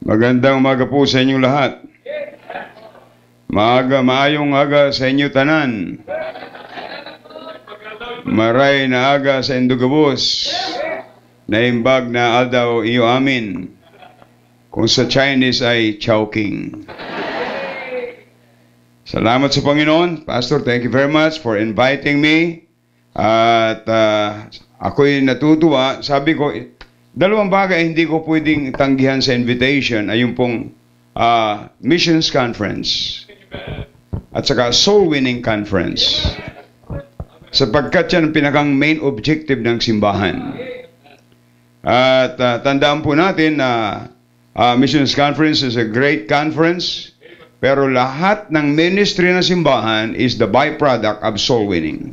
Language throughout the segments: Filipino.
Magandang umaga po sa inyong lahat. Maayong aga sa inyo tanan. Maray na aga sa Indugabos. Naimbag na aldaw iyo amin. Kung sa Chinese ay Chowking. Salamat sa Panginoon. Pastor, thank you very much for inviting me. At ako'y natutuwa. Sabi ko, dalawang bagay hindi ko pwedeng tanggihan sa invitation ay yung pong Missions Conference at saka Soul Winning Conference. Sapagkat yan ang pinakang main objective ng simbahan. At tandaan po natin na Missions Conference is a great conference, pero lahat ng ministry ng simbahan is the byproduct of soul winning.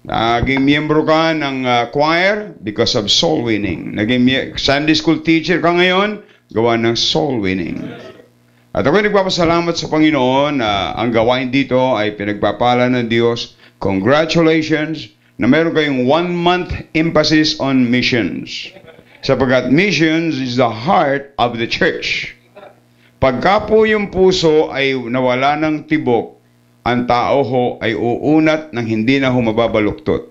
Naging miyembro ka ng choir because of soul winning. Naging Sunday school teacher ka ngayon, gawa ng soul winning. At ako'y nagpapasalamat sa Panginoon na ang gawain dito ay pinagpapala ng Diyos. Congratulations na meron kayong 1-month emphasis on missions. Sapagkat missions is the heart of the church. Pagka po yung puso ay nawala ng tibok, ang tao ho ay uunat ng hindi na ho mababaluktot.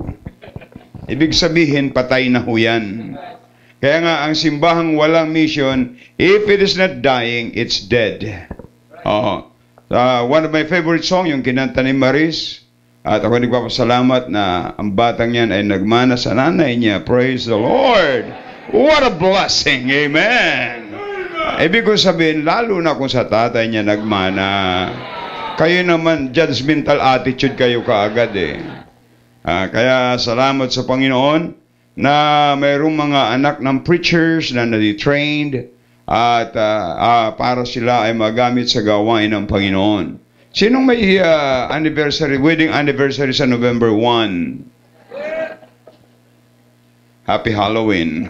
Ibig sabihin, patay na ho yan. Kaya nga, ang simbahang walang mission, if it is not dying, it's dead. One of my favorite song, yung kinanta ni Maris, at ako nagpapasalamat na ang batang yan ay nagmana sa nanay niya. Praise the Lord! What a blessing! Amen! Ibig ko sabihin, lalo na kung sa tatay niya nagmana, kayo naman, judgmental attitude kayo kaagad eh. Kaya salamat sa Panginoon na mayroong mga anak ng preachers na nadi-trained at para sila ay magamit sa gawain ng Panginoon. Sinong may wedding anniversary sa November 1? Happy Halloween.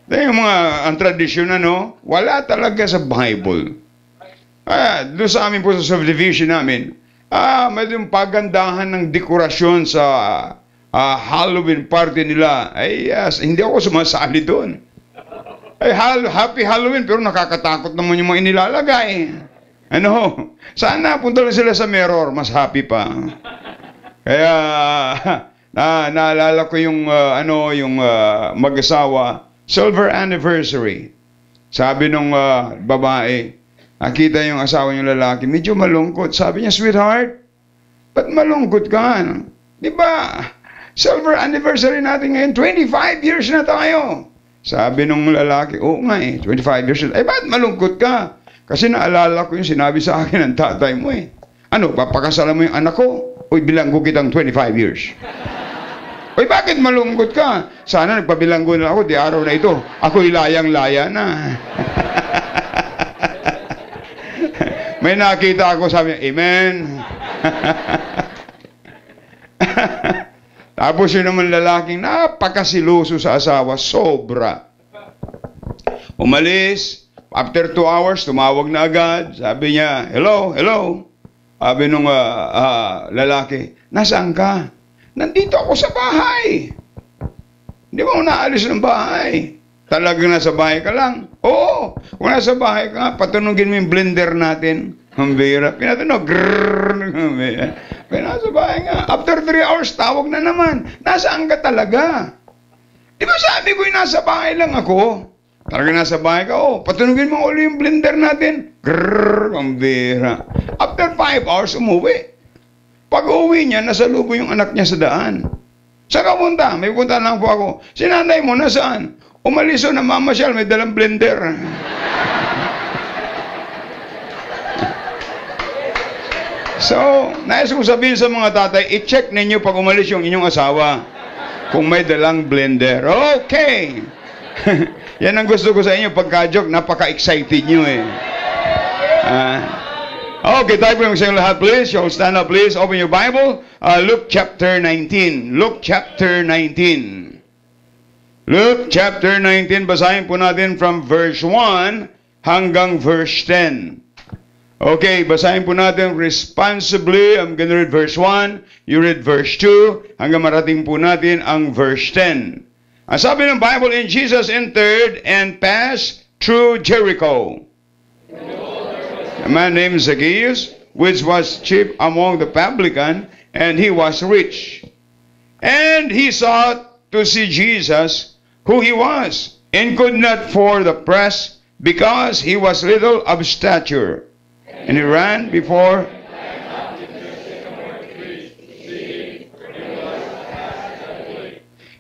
Yung ang tradisyon wala talaga sa Bible. Doon sa amin po sa subdivision namin, may yung pagandahan ng dekorasyon sa Halloween party nila. Hindi ako sumasali doon. Happy Halloween, pero nakakatakot naman yung mga inilalagay. Sana punta lang sila sa mirror, mas happy pa. Kaya, naalala ko yung mag-asawa, silver anniversary. Sabi nung babae, nakita yung asawa yung lalaki, medyo malungkot. Sabi niya, sweetheart, ba't malungkot ka? Di ba? Silver anniversary natin ngayon, 25 years na tayo. Sabi nung lalaki, oo nga 25 years na. Ba't malungkot ka? Kasi naalala ko yung sinabi sa akin ng tatay mo papakasalan mo yung anak ko? Bilanggo kitang 25 years. Bakit malungkot ka? Sana nagpabilanggo na ako, di araw na ito. Ako'y layang-laya na. May nakita ako, sabi niya, amen. Tapos yun naman lalaking napakasiluso sa asawa, sobra. Umalis, after 2 hours, tumawag na agad. Sabi niya, hello. Sabi nung lalaki, nasaan ka? Nandito ako sa bahay. Hindi mo naalis ng bahay. Talagang nasa bahay ka lang? Oo. Kung nasa bahay ka, patunugin mo yung blender natin. Ang bira. Pinatunog. Nasa bahay nga. After 3 hours, tawag na naman. Nasaan ka talaga? Di ba sabi ko yung nasa bahay lang ako? Talagang nasa bahay ka? Oo. Patunugin mo ulit yung blender natin. Ang bira. After 5 hours, umuwi. Pag uwi niya, nasa lubo yung anak niya sa daan. Saan ka punta? May punta lang po ako. Si nanay mo, nasaan? Umalis na mamasyal, may dalang blender. So, nais kong sabihin sa mga tatay, i-check ninyo pag umalis yung inyong asawa kung may dalang blender. Okay! Yan ang gusto ko sa inyo. Pagka-joke, napaka-excited nyo Okay, tayo po yung sa lahat, please. You'll stand up, please. Open your Bible. Luke chapter 19. Luke chapter 19. Luke chapter 19, basahin po natin from verse 1 hanggang verse 10. Okay, basahin po natin responsibly. I'm gonna read verse 1, you read verse 2, hanggang marating po natin ang verse 10. Ang sabi ng Bible, and Jesus entered and passed through Jericho. A man named Zacchaeus, which was chief among the publicans, and he was rich. And he sought to see Jesus, who he was, and could not for the press, because he was little of stature. And he ran before.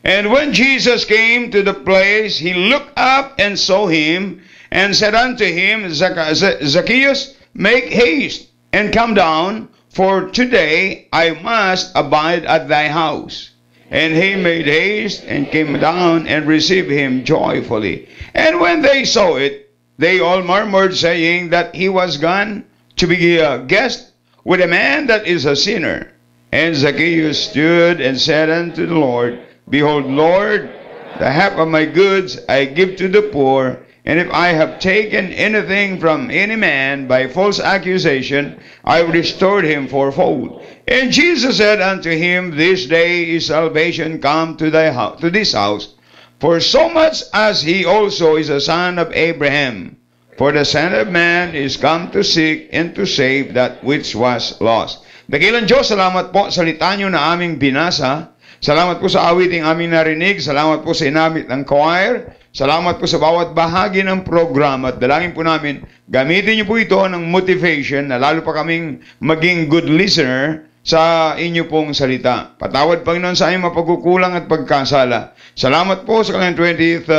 And when Jesus came to the place, he looked up and saw him, and said unto him, Zacchaeus, make haste, and come down, for today I must abide at thy house. And he made haste, and came down, and received him joyfully. And when they saw it, they all murmured, saying that he was gone to be a guest with a man that is a sinner. And Zacchaeus stood and said unto the Lord, Behold, Lord, the half of my goods I give to the poor, and if I have taken anything from any man by false accusation, I restored him fourfold. And Jesus said unto him, This day is salvation come to thy house, to this house, for so much as he also is a son of Abraham. For the Son of Man is come to seek and to save that which was lost. Dakilang Diyos, salamat po sa salita nyo na aming binasa. Salamat po sa awiting aming narinig. Salamat po sa inamit ng choir. Salamat po sa bawat bahagi ng programa. At dalangin po namin, gamitin niyo po ito ng motivation na lalo pa kaming maging good listener sa inyo pong salita. Patawad, Panginoon, sa aming mapagkukulang at pagkasala. Salamat po sa kanilang 20th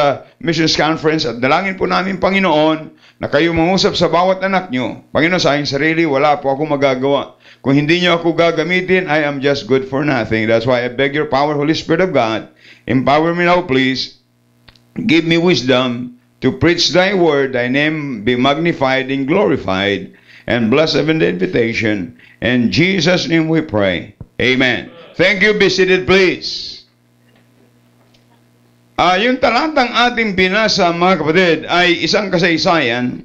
Missions Conference at dalangin po namin, Panginoon, na kayo mangusap sa bawat anak nyo. Panginoon, sa aking sarili, wala po ako magagawa. Kung hindi nyo ako gagamitin, I am just good for nothing. That's why I beg your power, Holy Spirit of God, empower me now, please. Give me wisdom to preach thy word, thy name be magnified and glorified, and bless even the invitation. In Jesus' name we pray. Amen. Thank you. Be seated, please. Yung talatang ating binasa, mga kapatid, ay isang kasaysayan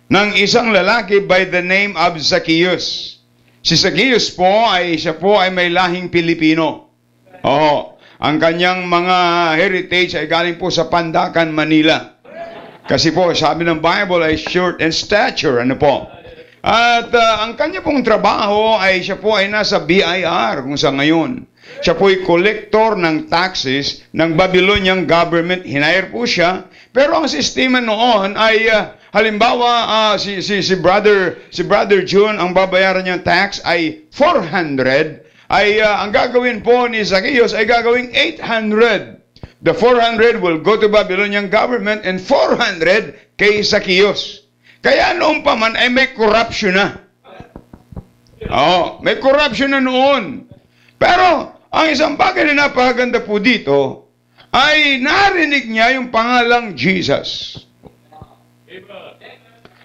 ng isang lalaki by the name of Zacchaeus. Si Zacchaeus po siya po ay may lahing Pilipino. Oo. Ang kanyang mga heritage ay galing po sa Pandacan, Manila. Kasi po, sabi ng Bible ay short in stature. Ano po? At ang kanya pong trabaho ay siya po ay nasa BIR kung sa ngayon. Siya po ay collector ng taxes ng Babylonian government. Hinire po siya. Pero ang sistema noon ay halimbawa si Brother June, ang babayaran niyang tax ay 400. Ang gagawin po ni Zacchaeus ay gagawing 800. The 400 will go to Babylonian government and 400 kay Zacchaeus. Kaya noon pa man ay may corruption na. May corruption na noon. Pero ang isang bagay na napakaganda po dito ay narinig niya yung pangalang Jesus.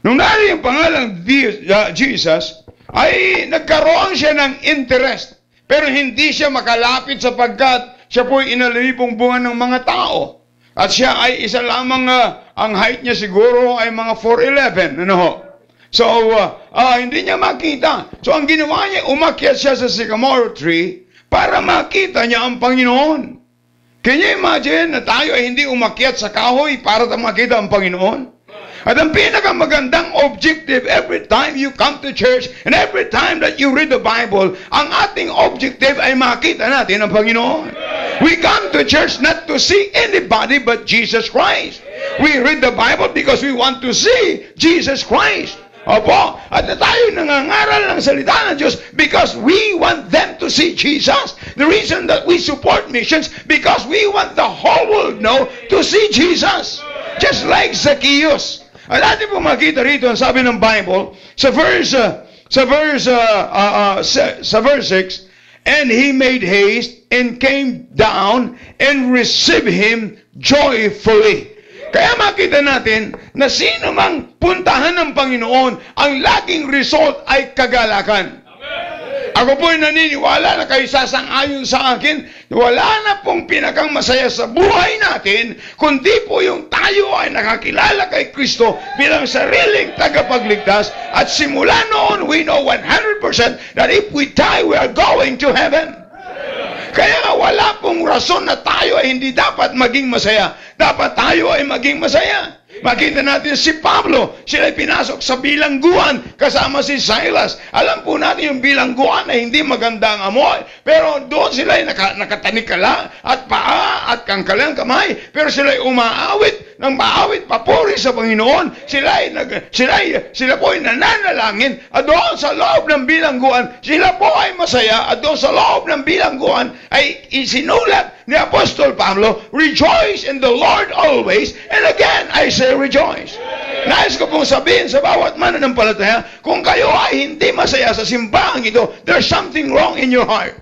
Nung narinig yung pangalang Jesus, ay nagkaroon siya ng interest. Pero hindi siya makalapit sapagkat siya po ay inalipong bunga ng mga tao. At siya ay isa lamang, ang height niya siguro ay mga 4'11". Ano ho? So, hindi niya makita. So, ang ginawa niya, umakyat siya sa sycamore tree para makita niya ang Panginoon. Can you imagine na tayo ay hindi umakyat sa kahoy para makita ang Panginoon? At ang pinakamagandang objective every time you come to church and every time that you read the Bible, ang ating objective ay makita natin ang Panginoon. We come to church not to see anybody but Jesus Christ. We read the Bible because we want to see Jesus Christ. Opo, at tayo nangangaral ng salita ng Diyos because we want them to see Jesus. The reason that we support missions because we want the whole world know to see Jesus. Just like Zacchaeus. At atin po makita rito ang sabi ng Bible sa verse 6, and he made haste and came down and received him joyfully. Kaya makita natin na sino mang puntahan ng Panginoon, ang laging result ay kagalakan. Ako po ay naniniwala na kayo sasang-ayon sa akin, wala na pong pinakang masaya sa buhay natin, kundi po yung tayo ay nakakilala kay Kristo bilang sariling tagapagligtas, at simula noon, we know 100% that if we die, we are going to heaven. Kaya nga wala pong rason na tayo ay hindi dapat maging masaya. Dapat tayo ay maging masaya. Makita natin si Pablo, sila'y pinasok sa bilangguan kasama si Silas. Alam po natin yung bilangguan ay hindi maganda ang amoy, pero doon sila'y nakatanikala at paa at kangkalang kamay, pero sila'y umaawit ng maawit papuri sa Panginoon. Sila po ay nananalangin at doon sa loob ng bilangguan, sila po ay masaya at doon sa loob ng bilangguan ay isinulat ni Apostol Pablo, rejoice in the Lord always, and again I say rejoice. Nais ko pong sabihin sa bawat mananampalataya, kung kayo ay hindi masaya sa simbahan ito, there's something wrong in your heart.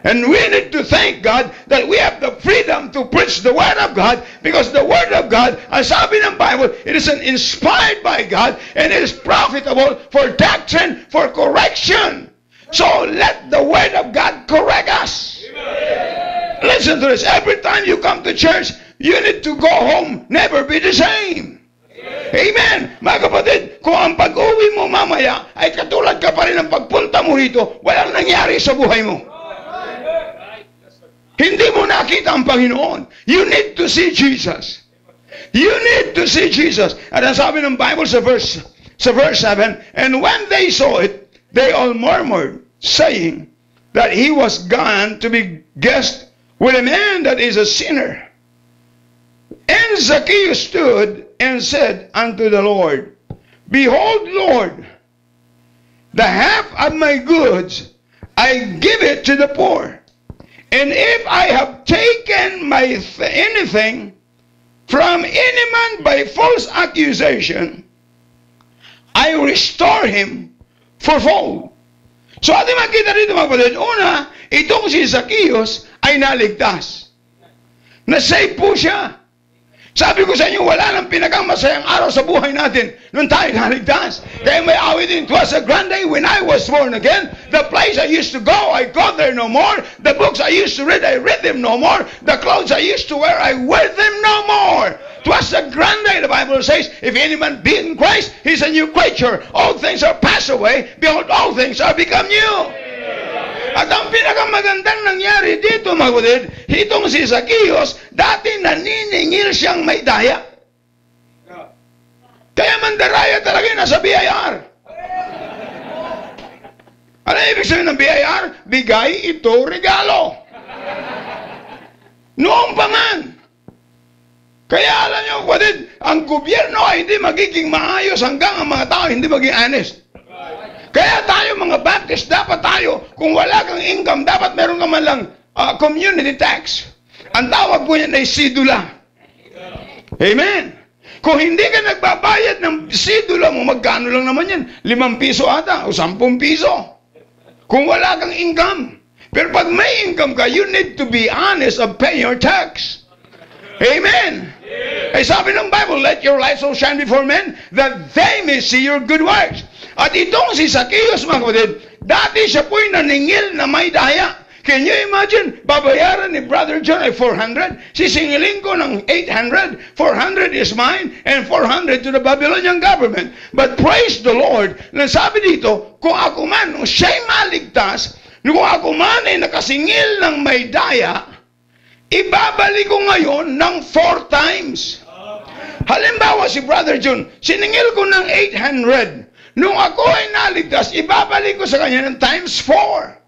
And we need to thank God that we have the freedom to preach the Word of God, because the Word of God, ang sabi ng Bible, it is inspired by God and it is profitable for doctrine, for correction. So let the Word of God correct us. Listen to this. Every time you come to church, you need to go home, never be the same. Amen. Mga kapatid, kung ang pag-uwi mo mamaya ay katulad ka pa rin ng pagpunta mo rito, walang nangyari sa buhay mo. Hindi mo nakita ang Panginoon. You need to see Jesus. You need to see Jesus. At ang sabi ng Bible sa verse 7, and when they saw it, they all murmured, saying that he was gone to be guest with a man that is a sinner. And Zacchaeus stood and said unto the Lord, behold, Lord, the half of my goods I give it to the poor. And if I have taken anything from any man by false accusation, I restore him fourfold. So ating makita dito mga kapatid, una, itong si Zacchaeus ay naligtas. Na-save po siya. Sabi ko sa inyo, wala nang pinakamasayang araw sa buhay natin nung tayo naligtas. Kaya may awitin, it was a grand day when I was born again. The place I used to go, I go there no more. The books I used to read, I read them no more. The clothes I used to wear, I wear them no more. It was a grand day, the Bible says, if any man be in Christ, he's a new creature. All things are passed away. Behold, all things are become new. At ang pinakamagandang nangyari dito, mga kapatid, itong si Zacchaeus, dati naniningil siyang may daya. Kaya mandaraya talaga nasa BIR. Ano ibig sabihin ng BIR? Bigay ito regalo. Noong pa man. Kaya alam niyo, kapatid, ang gobyerno ay hindi magiging maayos hanggang ang mga tao hindi maging honest. Kaya tayo mga Baptist, dapat tayo, kung wala kang income, dapat meron ka man lang community tax. Ang tawag po yan ay sidula. Amen. Kung hindi ka nagbabayad ng sidula mo, magkano lang naman yan? 5 piso ata o 10 piso. Kung wala kang income. Pero pag may income ka, you need to be honest of paying your tax. Amen. Ay sabi ng Bible, let your light so shine before men that they may see your good works. At itong si Zacchaeus, mga kapatid, dati siya po'y naningil na may daya. Can you imagine? Babayaran ni Brother John ay 400, sisingilin ko ng 800, 400 is mine, and 400 to the Babylonian government. But praise the Lord, nasabi dito, kung ako man, kung siya'y maligtas, kung ako man ay nakasingil ng may daya, ibabalik ko ngayon ng 4 times. Halimbawa si Brother John, siningil ko ng 800. Nung ako ay naligtas, ibabalik ko sa kanya ng times 4.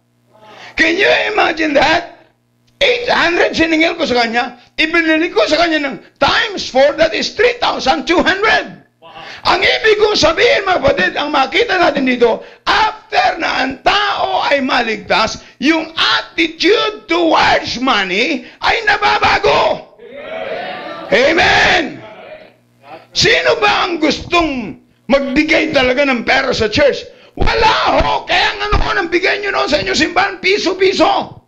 Can you imagine that? 800 siningil ko sa kanya, ibinili ko sa kanya ng times 4, that is 3,200. Ang ibig kong sabihin, mga kapatid, ang makita natin dito, after na ang tao ay maligtas, yung attitude towards money ay nababago. Amen! Sino ba ang gustong magbigay talaga ng pera sa church? Wala ho! Kaya nga noon, ang bigay nyo noon sa inyong simbahan, piso-piso.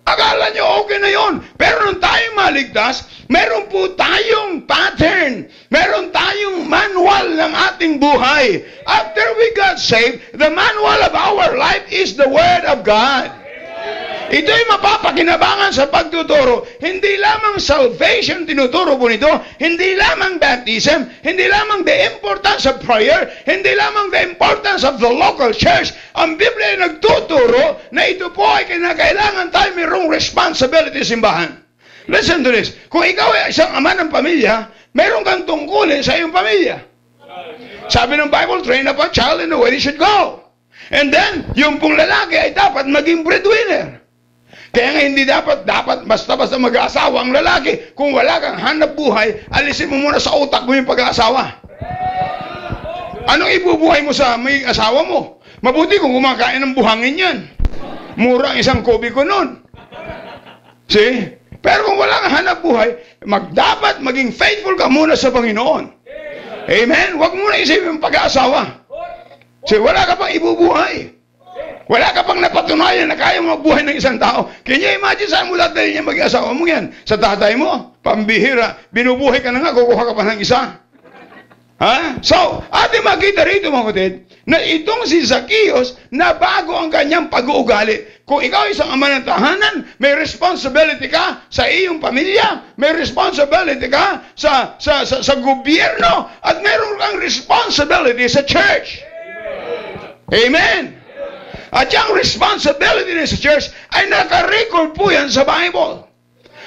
Akala nyo okay na yon. Pero nung tayo maligtas, meron po tayong pattern. Meron tayong manual ng ating buhay. After we got saved, the manual of our life is the Word of God. Ito'y mapapakinabangan sa pagtuturo. Hindi lamang salvation tinuturo po nito, hindi lamang baptism, hindi lamang the importance of prayer, hindi lamang the importance of the local church. Ang Biblia ay nagtuturo na ito po ay kinakailangan tayo mayroong responsibility sa simbahan. Listen to this. Kung ikaw ay isang ama ng pamilya, meron kang tungkulin sa iyong pamilya. Sabi ng Bible, train up a child in the way he should go. And then, yung pong lalaki ay dapat maging breadwinner. Kaya nga hindi dapat basta-basta mag-aasawa ang lalaki. Kung wala kang hanap buhay, alisin mo muna sa utak mo yung pag-aasawa. Anong ibubuhay mo sa may asawa mo? Mabuti kung kumakain ng buhangin yan. Mura ang isang kobe ko nun. See? Pero kung wala kang hanap buhay, dapat maging faithful ka muna sa Panginoon. Amen? Huwag muna isipin yung pag-aasawa. See, wala ka pang ibubuhay. Wala ka pang napatunayan na kaya magbuhay ng isang tao. Can you imagine saan mo dahil niya mag-asawa mo yan? Sa tatay mo? Pambihira. Binubuhay ka na nga, kukuha ka pa ng isa. Ha? So, ating makita rito mga kapatid, na itong si Zacchaeus, na bago ang kanyang pag-uugali. Kung ikaw isang ama ng tahanan, may responsibility ka sa iyong pamilya, may responsibility ka sa gobyerno, at meron kang responsibility sa church. Amen. At yung responsibility sa church ay naka-record po yan sa Bible.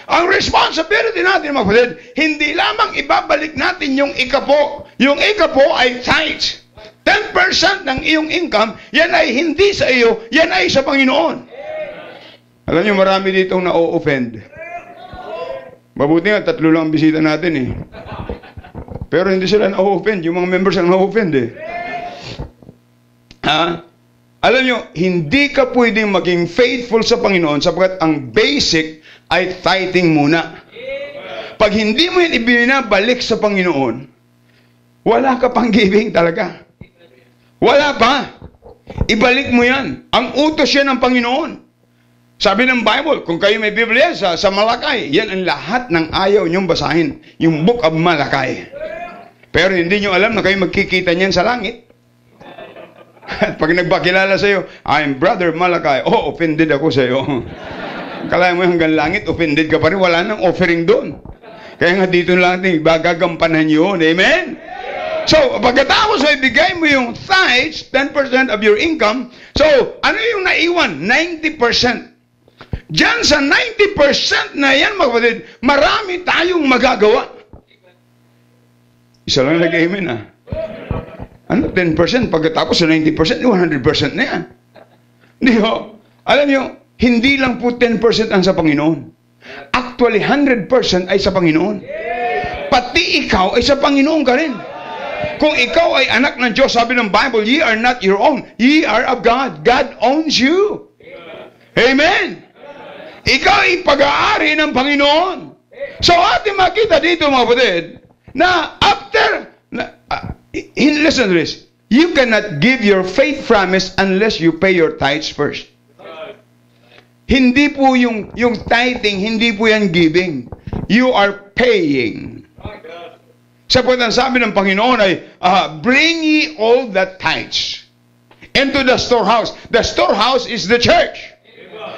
Ang responsibility natin, mga kapatid, hindi lamang ibabalik natin yung ikapo. Yung ikapo ay tithes. 10% ng iyong income, yan ay hindi sa iyo, yan ay sa Panginoon. Alam niyo, marami ditong na-offend. Mabuti nga, 3 lang ang bisita natin eh. Pero hindi sila na-offend. Yung mga members ang na-offend eh. Ha? Alam niyo, hindi ka pwedeng maging faithful sa Panginoon sapagkat ang basic ay tithing muna. Pag hindi mo yan ibinabalik sa Panginoon, wala ka pang giving talaga. Wala pa. Ibalik mo yan. Ang utos yan ng Panginoon. Sabi ng Bible, kung kayo may Biblia sa Malakay, yan ang lahat ng ayaw niyong basahin. Yung Book of Malakay. Pero hindi niyo alam na kayo magkikita niyan sa langit. At pag nagpakilala sa iyo, I'm Brother Malakay. Oh, offended ako sa iyo. Kala mo hanggang langit, offended ka pa rin. Wala nang offering doon. Kaya nga dito lang natin, gagampanan yun. Amen? So, pagkatapos ay bigay mo yung tithes, 10% of your income. So, ano yung naiwan? 90%. Diyan sa 90% na yan, mga kapatid, marami tayong magagawa. Isa lang nag-amen ah. Ano, 10%? Pagkatapos sa 90%, 100% na yan. Hindi ho. Alam nyo, hindi lang po 10% ang sa Panginoon. Actually, 100% ay sa Panginoon. Pati ikaw ay sa Panginoon ka rin. Kung ikaw ay anak ng Diyos, sabi ng Bible, ye are not your own. Ye are of God. God owns you. Amen. Ikaw ay pag-aari ng Panginoon. So, ating makita dito, mga kapatid, na after... listen to this. You cannot give your faith promise unless you pay your tithes first. Hindi po yung tithing, hindi po yan giving. You are paying. Sapagkat ang sabi ng Panginoon ay, bring ye all the tithes into the storehouse. The storehouse is the church.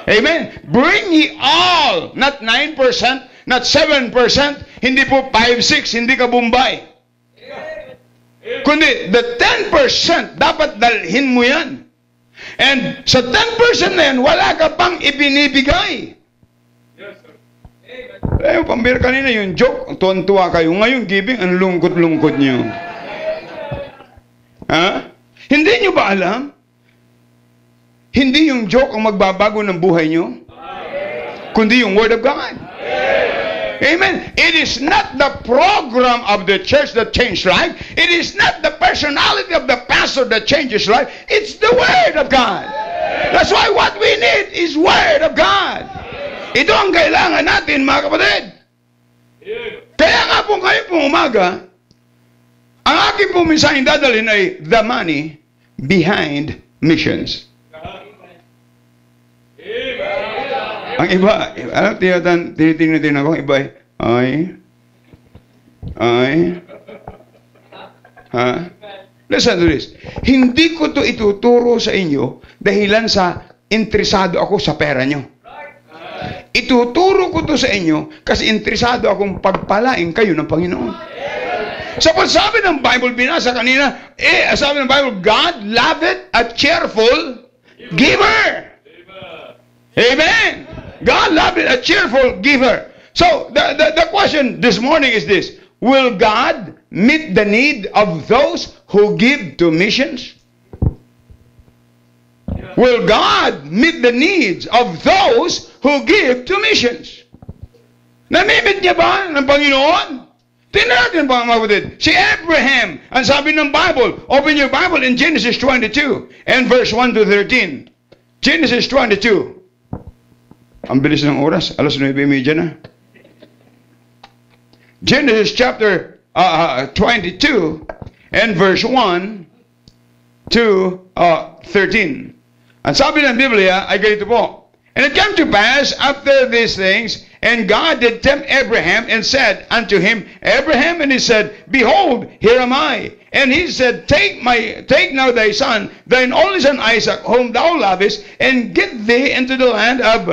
Amen. Bring ye all, not 9%, not 7%, hindi po 5-6, hindi ka Bombay. Kundi, the 10%, dapat dalhin mo yan. And sa 10% na yan, wala ka pang ibinibigay. Yes, sir. Eh, pambira kanina yung joke, tuwan-tuwa kayo. Ngayon, giving, ang lungkot-lungkot nyo. Ha? Hindi nyo ba alam? Hindi yung joke ang magbabago ng buhay nyo, kundi yung Word of God. Amen. It is not the program of the church that changed life. It is not the personality of the pastor that changes life. It's the Word of God. That's why what we need is Word of God. Ito ang kailangan natin, mga kapatid. Kaya nga po ngayon pong umaga, ang aking pong mensaheng dadalhin ay the money behind missions. Ang iba, alam, tinitingnan ako, iba listen to this. Hindi ko to ituturo sa inyo dahilan sa interesado ako sa pera nyo. Ituturo ko to sa inyo kasi interesado akong pagpalain kayo ng Panginoon. Sapag sabi ng Bible, binasa kanina, sabi ng Bible, God loveth a cheerful giver. Amen. God loveth a cheerful giver. So, the question this morning is this: will God meet the need of those who give to missions? Will God meet the needs of those who give to missions? Namimit niya ba ng Panginoon? Tingnan natin pa mga kapatid. Si Abraham, ang sabi ng Bible, open your Bible in Genesis 22 and verse 1 to 13. Genesis 22. Ang bilis ng oras, alas 9:30 na. Genesis chapter 22 and verse 1 to 13. Ang sabi ng Biblia ay ganito po. And it came to pass after these things, and God did tempt Abraham and said unto him, Abraham, and he said, Behold, here am I. And he said, Take now thy son, thine only son Isaac, whom thou lovest, and get thee into the land of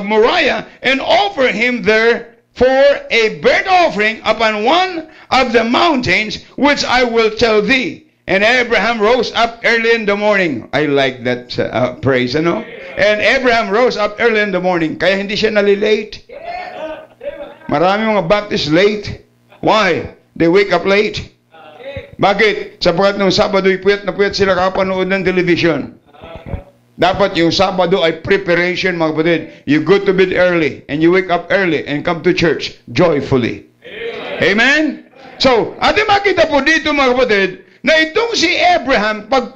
Moriah, and offer him there for a burnt offering upon one of the mountains which I will tell thee. And Abraham rose up early in the morning. I like that praise, ano? And Abraham rose up early in the morning. Kaya hindi siya nalilate. Marami mga Baptist late. Why? They wake up late. Bakit? Sapagkat nung Sabado'y puyat na puyat sila kapanood ng television. Dapat yung Sabado ay preparation, mga kapatid. You go to bed early and you wake up early and come to church joyfully. Amen? So, ating makita po dito, mga kapatid, na itong si Abraham, pag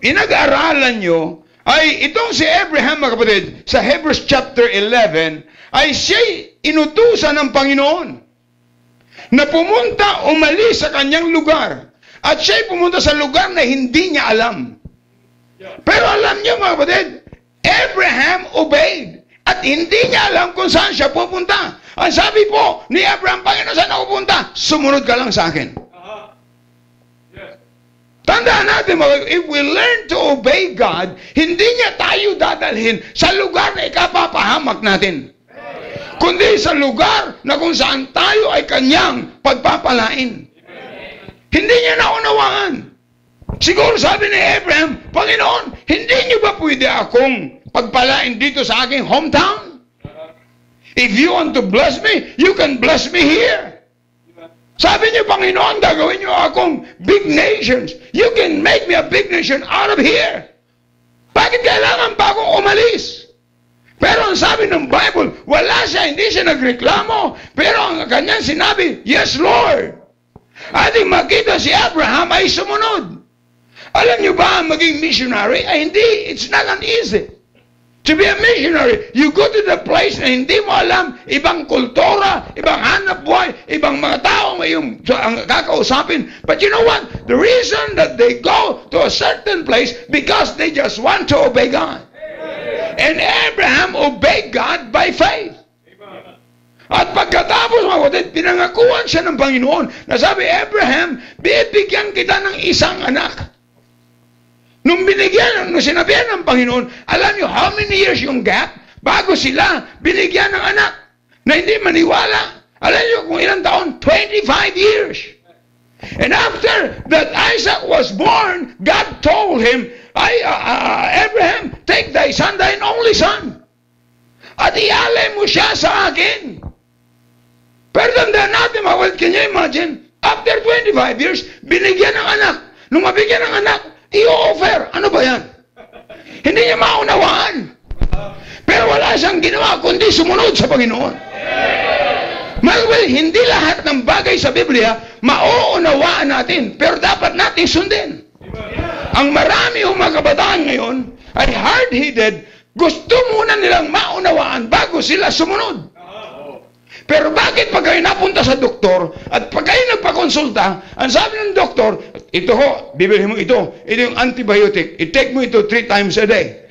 inag-aralan nyo, ay itong si Abraham, mga kapatid, sa Hebrews chapter 11, ay siya'y inutusan ng Panginoon na pumunta, umalis sa kanyang lugar. At siya'y pumunta sa lugar na hindi niya alam. Pero alam niyo, mga kapatid, Abraham obeyed. At hindi niya alam kung saan siya pupunta. Ang sabi po ni Abraham, Panginoon, saan ako pupunta? Sumunod ka lang sa akin. Tandaan natin, if we learn to obey God, hindi niya tayo dadalhin sa lugar na ikapapahamak natin. Kundi sa lugar na kung saan tayo ay kanyang pagpapalain. Hindi niya naunawaan. Siguro sabi ni Abraham, Panginoon, hindi niyo ba pwede akong pagpalain dito sa aking hometown? If you want to bless me, you can bless me here. Sabi niyo, Panginoon, gagawin niyo akong big nations. You can make me a big nation out of here. Bakit kailangan pa akong umalis? Pero ang sabi ng Bible, wala siya, hindi siya nagreklamo. Pero ang kanyang sinabi, Yes, Lord. Ating makita si Abraham ay sumunod. Alam niyo ba, maging missionary ay hindi, it's not an easy. To be a missionary, you go to the place na hindi mo alam, ibang kultura, ibang hanap buhay, ibang mga tao ang kakausapin. But you know what? The reason that they go to a certain place, because they just want to obey God. And Abraham obeyed God by faith. At pagkatapos, mga kapatid, pinangakuan siya ng Panginoon na sabi, Abraham, bibigyan kita ng isang anak. Nung sinabihan ng Panginoon, alam niyo how many years yung gap bago sila binigyan ng anak na hindi maniwala. Alam niyo kung ilang taon? 25 years. And after that Isaac was born, God told him, Abraham, take thy son, thine only son, at ialay mo siya sa akin. Pero tandaan natin, can you imagine? After 25 years, binigyan ng anak. Nung mabigyan ng anak, i-offer. Ano ba yan? Hindi niya maunawaan. Pero wala siyang ginawa kundi sumunod sa Panginoon. Well, hindi lahat ng bagay sa Biblia mauunawaan natin. Pero dapat natin sundin. Ang marami mga kabataan ngayon ay hard-headed. Gusto muna nilang maunawaan bago sila sumunod. Pero bakit pag kayo napunta sa doktor at pag kayo nagpakonsulta, ang sabi ng doktor, ito ho, bibili mo ito yung antibiotic, i-take mo ito 3 times a day.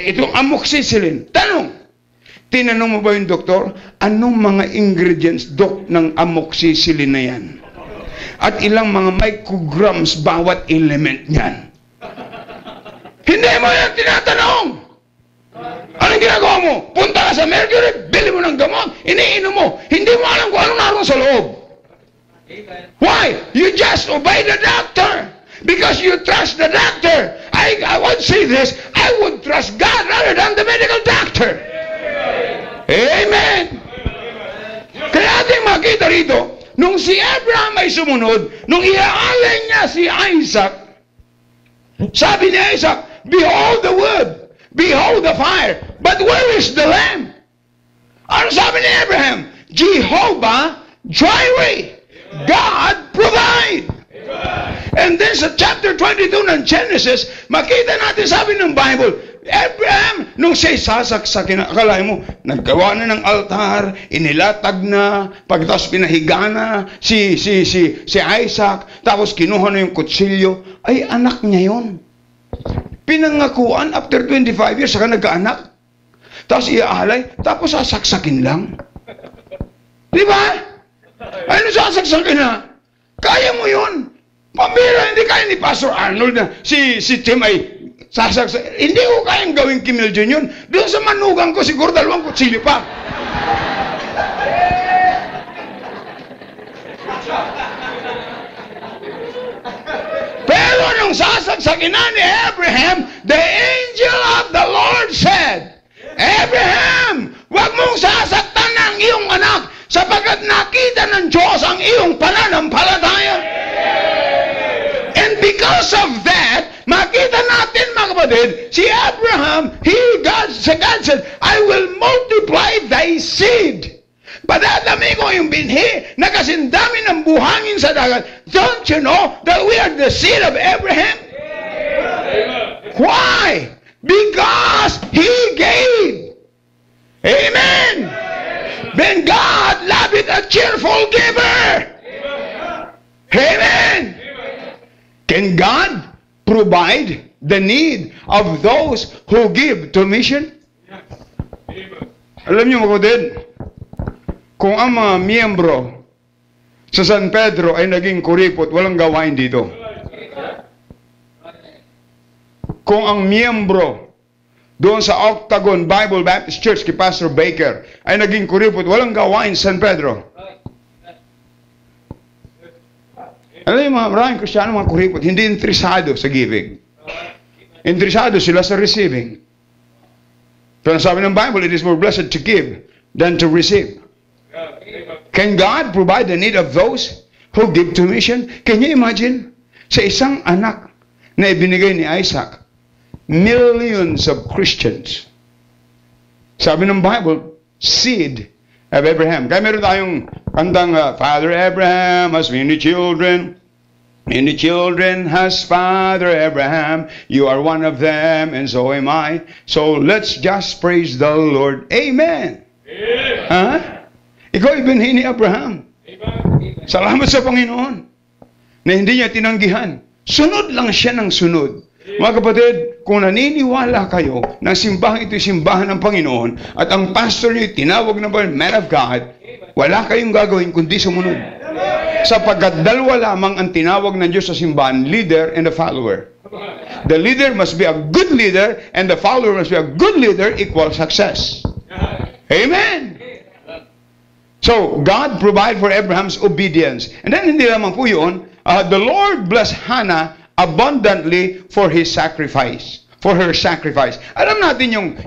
Itong amoxicillin. Tinanong mo ba yung doktor, anong mga ingredients, dok, ng amoxicillin na yan? At ilang mga micrograms bawat element niyan? Hindi mo yan tinatanong. Anong ginagawa mo? Punta ka sa Mercury, bili mo ng gamot, iniinom mo. Hindi mo alam kung anong naroon sa loob. Why? You just obey the doctor. Because you trust the doctor. I would say this, I would trust God rather than the medical doctor. Amen! Kaya ating makita rito, nung si Abraham ay sumunod, nung iaalay niya si Isaac, sabi ni Isaac, behold the wood, behold the fire, but where is the lamb? Ano sabi ni Abraham? Jehovah Jireh, God provide. And then sa chapter 22 ng Genesis, makita natin sabi ng Bible, Abraham, nung siya'y sasaksakin, akalain mo, naggawa na ng altar, inilatag na, pagkatapos pinahiga na si Isaac, tapos kinuha na yung kutsilyo, ay anak niya yun. Pinangakuan, after 25 years, saka nagkaanak. Tapos iaalay, tapos sasaksakin lang. Di ba? Ano sasaksakin na? Kaya mo yun. Pambira, hindi kaya ni Pastor Arnold na si Tim ay sasaksak. Hindi ko kayang gawin Kim Il-jung yun. Doon sa manugang ko, siguro 2 kutsilyo pa. Pero nung sasaksakin na ni Abraham, the angel of the Lord said, Abraham, wag mong sasaktan ang iyong anak sapagkat nakita ng Diyos ang iyong pananampalataya. And because of that, makita natin mga kapatid, si Abraham, God said, I will multiply thy seed. Padadami ko yung binhi na kasindami ng buhangin sa dagat. Don't you know that we are the seed of Abraham? Why? Because he gave. Amen. Then God loveth a cheerful giver. Amen. Can God provide the need of those who give to mission? Alam niyo mga kapatid, kung ang mga miyembro sa San Pedro ay naging kuripot, walang gawain dito. Kung ang miyembro doon sa Octagon Bible Baptist Church kay Pastor Baker ay naging kuripot, walang gawain sa San Pedro. Alam niyo mga maraming Kristiyano, mga kuripot, hindi interesado sa giving. Interesado sila sa receiving. Pero sabi ng Bible, it is more blessed to give than to receive. Can God provide the need of those who give to mission? Can you imagine? Sa isang anak na ibinigay ni Isaac, millions of Christians. Sabi ng Bible, seed of Abraham. Kaya meron tayong kantang, Father Abraham has many children. Many children has Father Abraham. You are one of them, and so am I. So let's just praise the Lord. Amen. Huh? Ikaw ibinhi ni Abraham. Salamat sa Panginoon na hindi niya tinanggihan. Sunod lang siya ng sunod. Mga kapatid, kung naniniwala kayo na simbahan ito'y simbahan ng Panginoon at ang pastor niyo tinawag na man of God, wala kayong gagawin kundi sumunod. Sapagkat dalawa lamang ang tinawag ng Diyos sa simbahan, leader and a follower. The leader must be a good leader and the follower must be a good leader, equal success. Amen! So, God provide for Abraham's obedience. And then, hindi lamang po yun, the Lord blessed Hannah abundantly for his sacrifice. For her sacrifice. Alam natin yung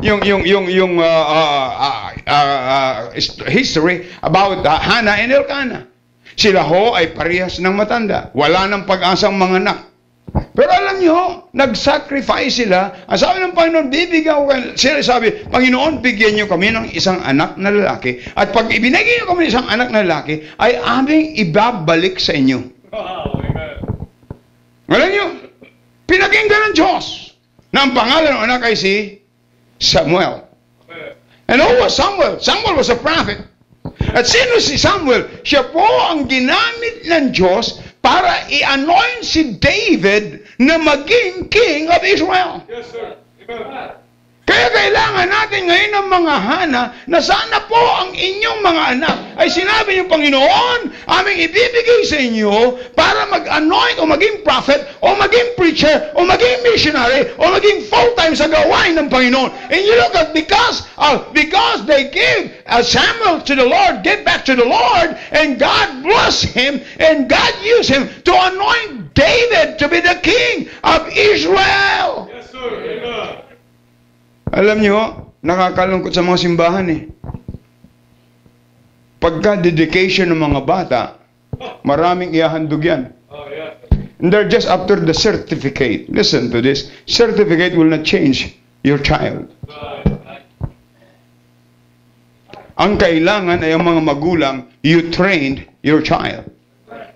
history about Hannah and Elkanah. Sila ho ay parehas ng matanda. Wala nang pag-asang mga anak. Pero alam niyo, nag-sacrifice sila. Ang sabi ng Panginoon, bibigyan ko sila. Sabi, Panginoon, bigyan niyo kami ng isang anak na lalaki. At pag ibinigay niyo kami ng isang anak na lalaki, ay aming ibabalik sa inyo. Alam niyo, pinakinggan ng Diyos na ang pangalan ng anak ay si Samuel. And who was Samuel? Samuel was a prophet. At sino si Samuel? Siya po ang ginamit ng Diyos para i-anoint si David na maging king of Israel. Yes, sir. Amen. Kaya kailangan natin ngayon ng mga Hana na sana po ang inyong mga anak ay sinabi niyo, Panginoon, aming ibibigay sa inyo para mag-anoint o maging prophet o maging preacher o maging missionary o maging full-time sa gawain ng Panginoon. And you look at because they gave Samuel to the Lord, get back to the Lord, and God blessed him and God used him to anoint David to be the king of Israel. Yes, sir. Amen. Alam niyo, nakakalungkot sa mga simbahan eh. pagka-dedication ng mga bata, maraming ihahandog yan. And they're just after the certificate. Listen to this. Certificate will not change your child. Ang kailangan ay ang mga magulang, you trained your child.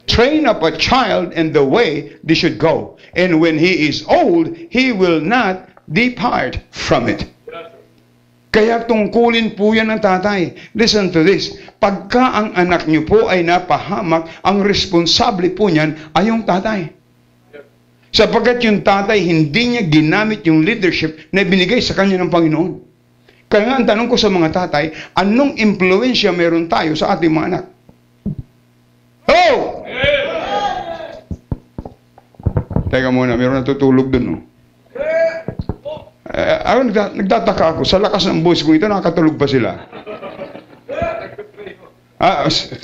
Train up a child in the way they should go. And when he is old, he will not depart from it. Kaya tungkulin po yan ng tatay. Listen to this. Pagka ang anak niyo po ay napahamak, ang responsable po niyan ay yung tatay. Sapagkat yung tatay, hindi niya ginamit yung leadership na binigay sa kanya ng Panginoon. Kaya nga, ang tanong ko sa mga tatay, anong impluensya meron tayo sa ating mga anak? Oh! Teka muna, meron natutulog dun. Nagtataka ako, sa lakas ng voice ko ito, nakakatulog pa sila.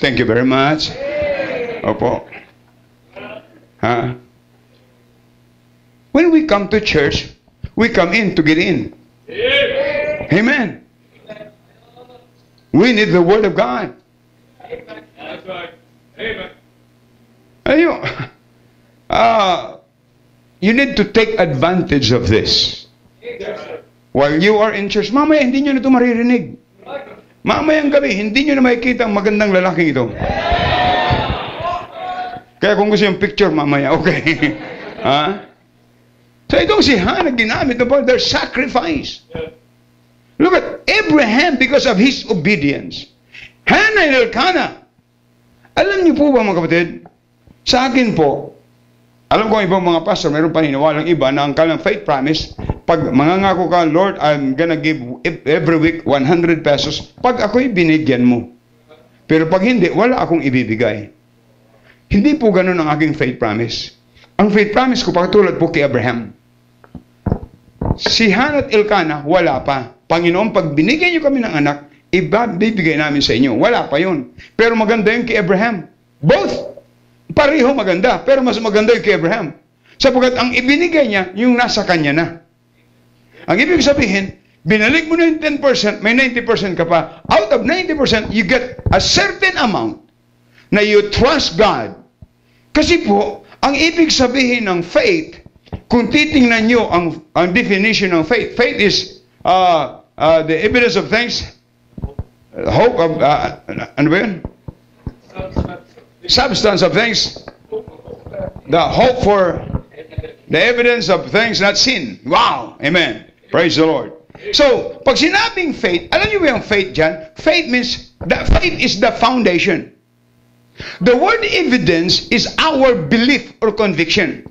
Thank you very much. Opo. When we come to church, we come in to get in. Amen. We need the Word of God. That's right. Amen. You need to take advantage of this. While you are in church, mamaya hindi nyo na ito maririnig. Mamayang gabi, hindi nyo na makikita ang magandang lalaking ito. Kaya kung gusto yung picture, mamaya, okay. So itong si Hannah, ginamit na po their sacrifice. Look at Abraham because of his obedience. Hannah and Elkanah. Alam niyo po ba mga kapatid? Sa akin po, alam ko ibang mga pastor, mayroon paniniwalang iba na ang kalang faith promise, pag mangangako ka, Lord, I'm gonna give every week 100 pesos, pag ako'y binigyan mo. Pero pag hindi, wala akong ibibigay. Hindi po ganun ang aking faith promise. Ang faith promise ko, patulad po kay Abraham. Si Hannah at Elkanah, wala pa. Panginoon, pag binigyan niyo kami ng anak, ibibigay namin sa inyo. Wala pa yun. Pero maganda yung kay Abraham. Both. Pareho maganda. Pero mas maganda yung kay Abraham. Sapagkat ang ibinigay niya, yung nasa kanya na. Ang ibig sabihin, binalik mo na yung 10%, may 90% ka pa. Out of 90%, you get a certain amount na you trust God. Kasi po, ang ibig sabihin ng faith, kung titingnan nyo ang definition ng faith, faith is the evidence of things, hope of, ano ba yun? Substance of things, the hope for, the evidence of things not seen. Wow! Amen. Praise the Lord. So, pag sinabing faith, alam niyo ba yung faith dyan? Faith means, faith is the foundation. The word evidence is our belief or conviction.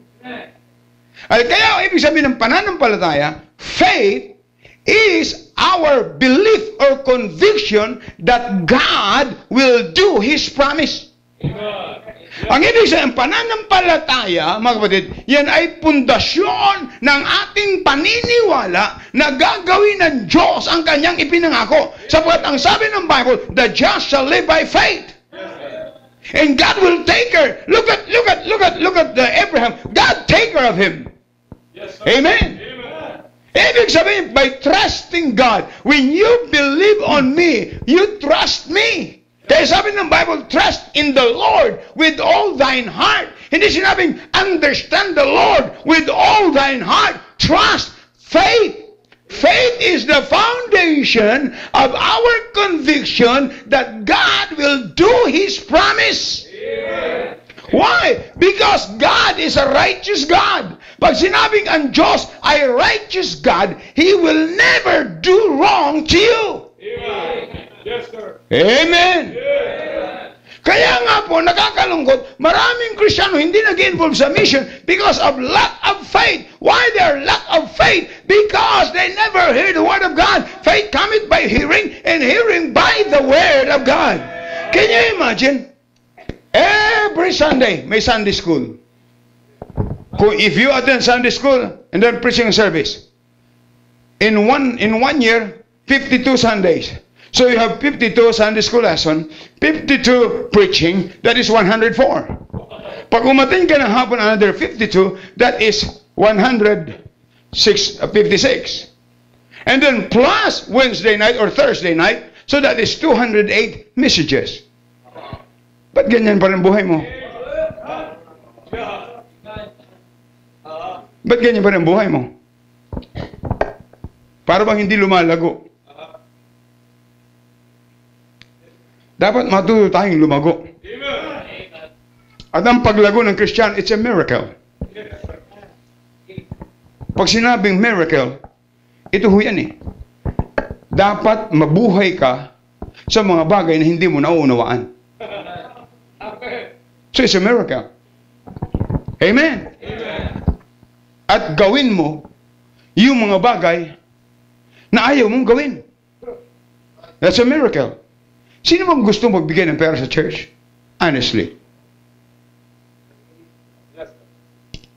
At kaya, ibig sabihin ng pananampalataya, faith is our belief or conviction that God will do His promise. Ang ibig sabihin, pananampalataya, mga kapatid, yan ay pundasyon ng ating paniniwala na gagawin ng Diyos ang kanyang ipinangako. Sapagkat ang sabi ng Bible, the just shall live by faith. And God will take care. Look at Abraham. God take care of him. Yes, Amen. Ibig sabihin, by trusting God, when you believe on me, you trust me. Kaya sabi ng Bible, trust in the Lord with all thine heart. Hindi sinabing, understand the Lord with all thine heart. Trust, faith. Faith is the foundation of our conviction that God will do His promise. Amen. Why? Because God is a righteous God. Pag sinabing ang Diyos ay righteous God, He will never do wrong to you. Amen. Yes, sir. Amen. Amen. Kaya nga po, nakakalungkot, maraming Kristiyano hindi nag-involve sa mission because of lack of faith. Why their lack of faith? Because they never hear the Word of God. Faith cometh by hearing, and hearing by the Word of God. Can you imagine? Every Sunday, may Sunday school. If you attend Sunday school and then preaching service, in one year, 52 Sundays. So you have 52 Sunday school lesson, 52 preaching, that is 104. Pag umatin ka ng hapon another 52, that is 56. And then plus Wednesday night or Thursday night, So that is 208 messages. Ba't ganyan pa rin buhay mo? Ba't ganyan pa rin buhay mo? Para bang hindi lumalago? Dapat matuto tayong lumago. At ang paglago ng Kristiyano, it's a miracle. Pag sinabing miracle, ito ho yan eh. Dapat mabuhay ka sa mga bagay na hindi mo nauunawaan. So it's a miracle. Amen. At gawin mo yung mga bagay na ayaw mong gawin. That's a miracle. Sino bang gusto magbigay ng pera sa church? Honestly.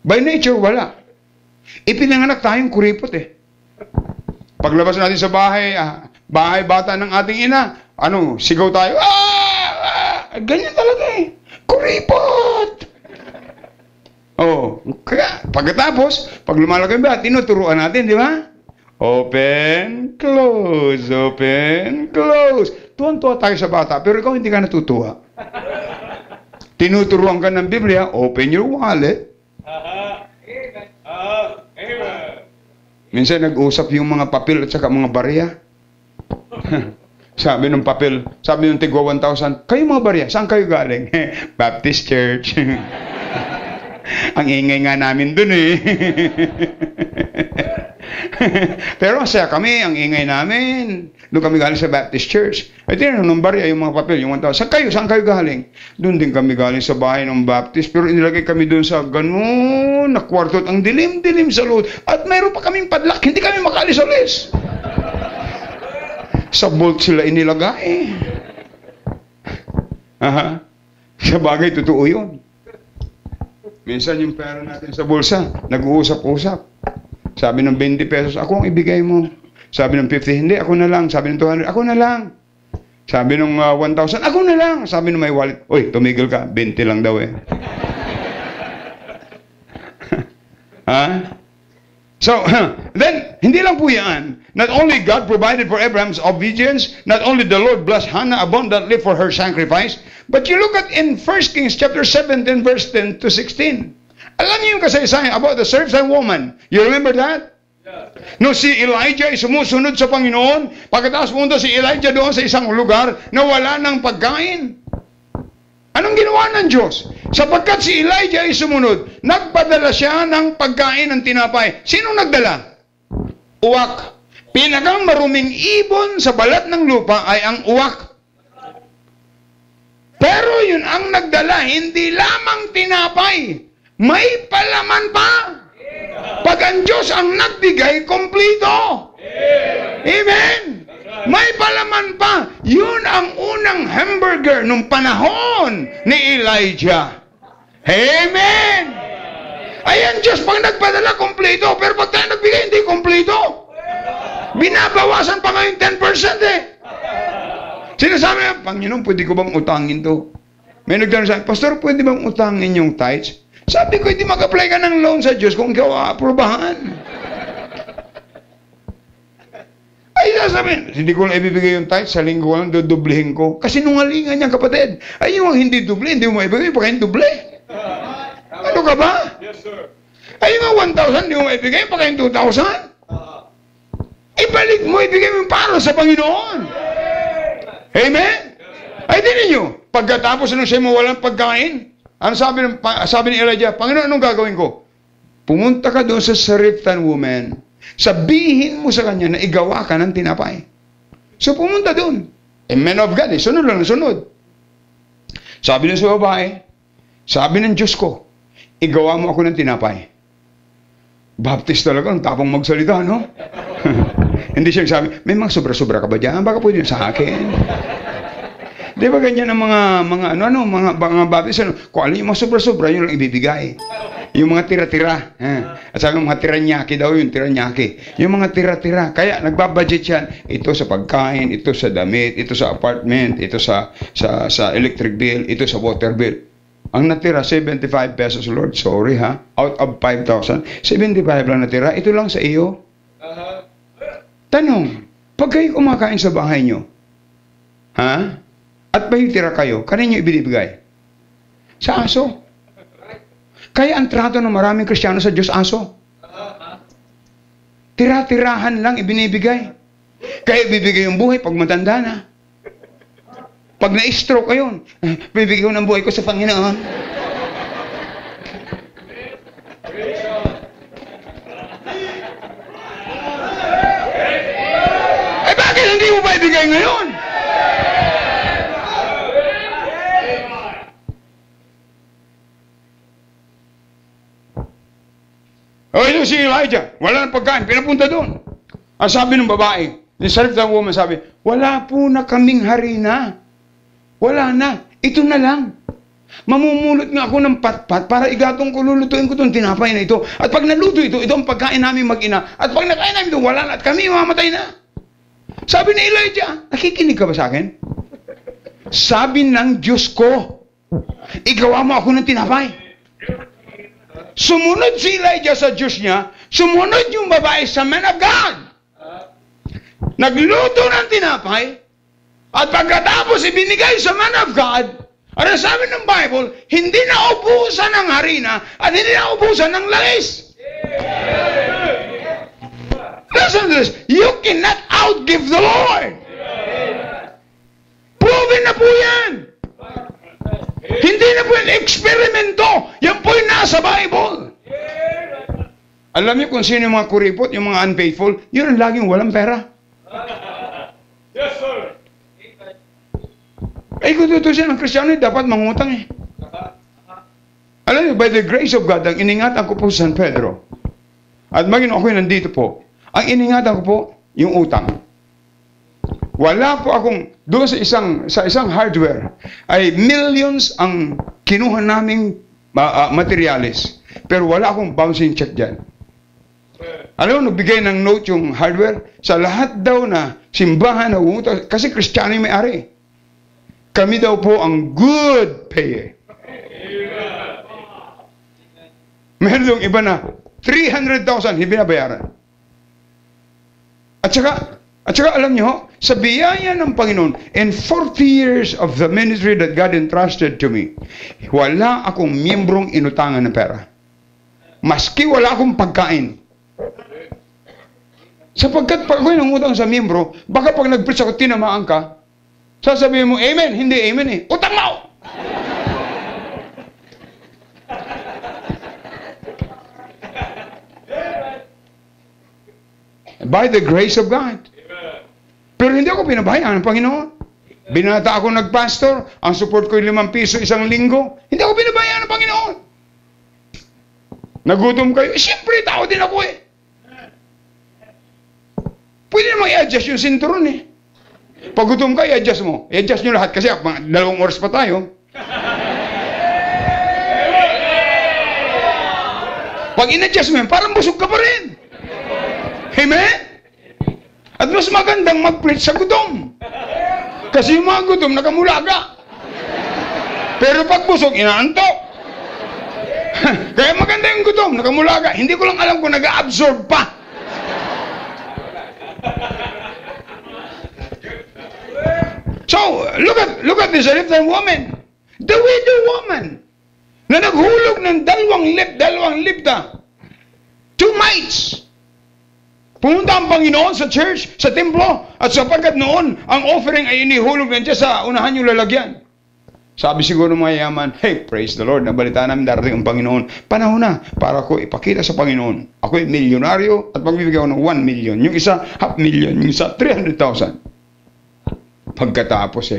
By nature, wala. Ipinanganak tayong kuripot eh. Paglabas natin sa bahay, bahay bata ng ating ina, sigaw tayo, ganyan talaga eh. Kuripot! Kaya pagkatapos, pag lumalaki ba, tinuturuan natin, di ba? Open, close, open, close. Tuwan-tuwa tayo sa bata, pero ikaw hindi ka natutuwa. Tinuturuan ka ng Biblia, open your wallet. Minsan nag-usap yung mga papel at saka mga barya. Sabi ng papel, sabi ng tigwa 1,000, kayo mga barya, saan kayo galing? Baptist Church. Ang ingay nga namin dun eh. Pero masaya kami, ang ingay namin. Doon kami galing sa Baptist Church. Ay tinanong ng barya yung mga papel, yung 1,000. Saan kayo galing? Doon din kami galing sa bahay ng Baptist. Pero inilagay kami doon sa ganun na kwarto at ang dilim-dilim sa loob. At mayroon pa kaming padlock. Hindi kami makaalis-alis. Sa bolt sila inilagay. Sa bagay, totoo yun. Minsan yung pera natin sa bulsa, nag-uusap-usap. Sabi ng 20 pesos, ako ang ibigay mo. Sabi ng 50, hindi, ako na lang. Sabi ng 200, ako na lang. Sabi ng 1,000, ako na lang. Sabi ng may wallet, uy, tumigil ka, 20 lang daw eh. So, then, hindi lang po yan. Not only God provided for Abraham's obedience, not only the Lord blessed Hannah abundantly for her sacrifice, but you look at in 1 Kings chapter 17, verse 10 to 16. Alam niyo yung kasaysayan about the Syrophoenician woman? You remember that? No, si Elijah ay sumusunod sa Panginoon. Pagkatapos pumunta si Elijah doon sa isang lugar na wala ng pagkain. Anong ginawa ng Diyos? Sapagkat si Elijah ay sumunod, nagpadala siya ng pagkain ng tinapay. Sinong nagdala? Uwak. Pinakang maruming ibon sa balat ng lupa ay ang uwak. Pero yun ang nagdala, hindi lamang tinapay. May palaman pa. Pag ang Diyos ang nagbigay, kompleto. Amen. May palaman pa. Yun ang unang hamburger nung panahon ni Elijah. Amen. Ayan, Diyos, pag nagpadala, kompleto. Pero pag tayo nagbigay, hindi kompleto. Binabawasan pa ngayon 10% eh. Sinasabi niya, Panginoon, pwede ko bang utangin to? May nagtanong sa akin, Pastor, pwede bang utangin yung tithes? Sabi ko, hindi mag-apply ka ng loan sa Diyos kung ikaw aaprobahan. Ay, sasabihin, hindi ko lang ibibigay yung tithes, sa linggo lang, dudublihin ko. Kasi nungalingan niya, kapatid. Ay, yung hindi duble, hindi mo maibigay, pagkain duble. Ano ka ba? Yes, sir. Ay, yung 1,000, hindi mo maibigay, pagkain 2,000. Ibalik mo, ibigay mo para sa Panginoon. Amen? Ay, din ninyo, pagkatapos nung siya mo walang pagkain, ano sabi ni Elijah, Panginoon, anong gagawin ko? Pumunta ka doon sa Syrophoenician woman. Sabihin mo sa kanya na igawa ka ng tinapay. So pumunta doon. Man of God, sunod lang, sunod. Sabi ng sa babae, sabi ng Diyos ko, igawa mo ako ng tinapay. Baptist talaga, ang tapang magsalita, no? Hindi siya sabi, may mga sobra-sobra ka ba dyan? Baka pwede sa akin. Di ba ganyan ang mga Baptist, kung ano yung mga sobra-sobra, yun lang ibibigay. Yung mga tira-tira. At sabi mga tiranyaki daw, yung tiranyaki. Yung mga tira-tira. Kaya nagbabudget yan. Ito sa pagkain, ito sa damit, ito sa apartment, ito sa electric bill, ito sa water bill. Ang natira, 75 pesos, Lord. Sorry ha. Out of 5,000. 75 lang natira. Ito lang sa iyo. Tanong, pag kayo kumakain sa bahay nyo, Ha? At may tira kayo, kanino ibinibigay? Sa aso. Kaya ang trato ng maraming Kristiyano sa Diyos, aso. Tira-tirahan lang ibinibigay. Kaya bibigay yung buhay pag matanda na. Pag na-stroke kayo, bibigay ko ng buhay ko sa Panginoon. Eh bakit hindi mo ba ibigay ngayon? O ito si Elijah, wala nang pagkain, pinapunta doon. Ang sabi ng babae, the Sarepta woman sabi, wala po na kaming harina. Wala na, ito na lang. Mamumulot nga ako ng patpat para igatong ko, lulutuin ko itong tinapay na ito. At pag naluto ito, ito ang pagkain namin mag-ina. At pag nakain namin ito, wala na at kami mamatay na. Sabi ni Elijah, nakikinig ka ba sa akin? Sabi ng Diyos ko, igawa mo ako ng tinapay. Sumunod si Elijah sa Diyos niya, sumunod yung babae sa man of God. Nagluto ng tinapay, at pagkatapos ibinigay sa man of God, ano sabi ng Bible, hindi na ubusan ng harina, at hindi na ubusan ng langis. Listen to this, you cannot outgive the Lord. Proven na po yan. Hindi na po yung eksperimento. Yan po yung nasa Bible. Alam niyo kung sino yung mga kuripot, yung mga unfaithful, yun ang laging walang pera. Yes, sir. Eh kung tutusin ang Kristiyano, dapat mangutang eh. Alam niyo, by the grace of God, ang iningatan ko po sa San Pedro, at maging ako'y nandito po, ang iningatan ko po, yung utang. Wala po akong, doon sa isang hardware, ay millions ang kinuha naming materialis. Pero wala akong bouncing check dyan. Alam mo, nagbigay ng note yung hardware, sa lahat daw na simbahan na umutang, kasi Kristiyano yung may-ari. Kami daw po ang good payer. Meron yung iba na, 300,000 binabayaran. At saka alam nyo, sa biyaya ng Panginoon, in 40 years of the ministry that God entrusted to me, wala akong miyembrong inutangan ng pera. Maski wala akong pagkain. Sapagkat pag ako'y nangutang sa miyembro, baka pag nag-preach ako, tinamaan ka, sasabihin mo, amen. Hindi amen eh. Utang mo! By the grace of God. Pero hindi ako pinabayaan ng Panginoon. Binata ako nagpastor, ang support ko yung 5 piso isang linggo. Hindi ako pinabayaan ng Panginoon. Nagutom kayo, siyempre tao din ako eh. Pwede naman i-adjust yung sinturon eh. Pag gutom ka, i-adjust mo. I-adjust nyo lahat kasi 2 oras pa tayo. Pag in-adjust mo yun, parang busog ka pa rin. Amen? At mas magandang mag-preach sa gutom. Kasi yung mga gutom, nakamulaga. Pero pag busog, inaantok. Kaya maganda yung gutom, nakamulaga. Hindi ko lang alam kung nag-absorb pa. So, look at this Sareptan woman. The widow woman na naghulog ng 2 libda. 2 mites. Pumunta ang Panginoon sa church, sa templo, at sapagkat noon, ang offering ay inihulog nandiyan sa unahan yung lalagyan. Sabi siguro mayayaman, hey, praise the Lord, nabalita namin darating ang Panginoon. Panahon na para ko ipakita sa Panginoon. Ako'y milyonaryo at magbibigay ako ng 1 million. Yung isa, 500,000. Yung isa, 300,000. Pagkatapos